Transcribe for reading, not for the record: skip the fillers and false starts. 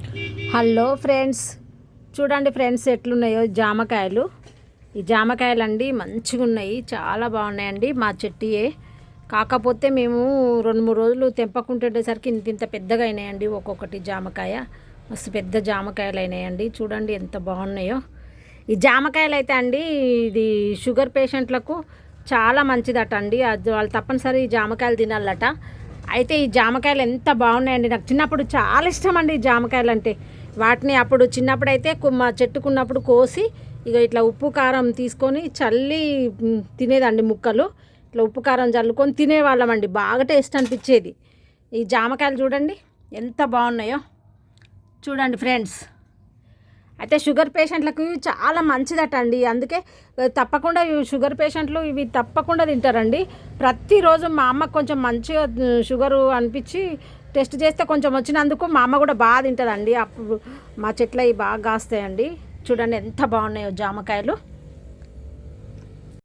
Hello friends, చూడండి friends ఎట్లున్నాయో జామకాయలు. ఈ జామకాయలు అండి మంచిగా ఉన్నాయి, చాలా బాగున్నాయండి. మా చెట్టుయే, కాకపోతే మేము 2-3 రోజులు తెంపకుంటుండేసరికి ఇంత పెద్దగా అయినాయండి. ఒక్కొక్కటి జామకాయ మస్తు పెద్ద జామకాయలు అయినాయండి. చూడండి ఎంత బాగున్నాయో. ఈ జామకాయలు అయితే అండి ఇది షుగర్ పేషెంట్లకు చాలా మంచిదట అండి. అది వాళ్ళు తప్పనిసరి ఈ జామకాయలు తినాలట. అయితే ఈ జామకాయలు ఎంత బాగున్నాయండి. నాకు చిన్నప్పుడు చాలా ఇష్టం అండి ఈ జామకాయలు అంటే. వాటిని అప్పుడు చిన్నప్పుడు అయితే మా చెట్టుకున్నప్పుడు కోసి ఇట్లా ఉప్పు కారం తీసుకొని చల్లి తినేదండి. ముక్కలు ఇట్లా ఉప్పు కారం చల్లుకొని తినేవాళ్ళమండి. బాగా టేస్ట్ అనిపించేది. ఈ జామకాయలు చూడండి ఎంత బాగున్నాయో. చూడండి ఫ్రెండ్స్, అయితే షుగర్ పేషెంట్లకు చాలా మంచిదట అండి. అందుకే తప్పకుండా షుగర్ పేషెంట్లు ఇవి తప్పకుండా తింటారండి. ప్రతిరోజు మా అమ్మకు కొంచెం మంచిగా షుగరు అనిపించి టెస్ట్ చేస్తే కొంచెం వచ్చినందుకు మా అమ్మ కూడా బాగా తింటుందండి. అప్పుడు మా చెట్లు అవి బాగా కాస్తాయండి. చూడండి ఎంత బాగున్నాయో జామకాయలు.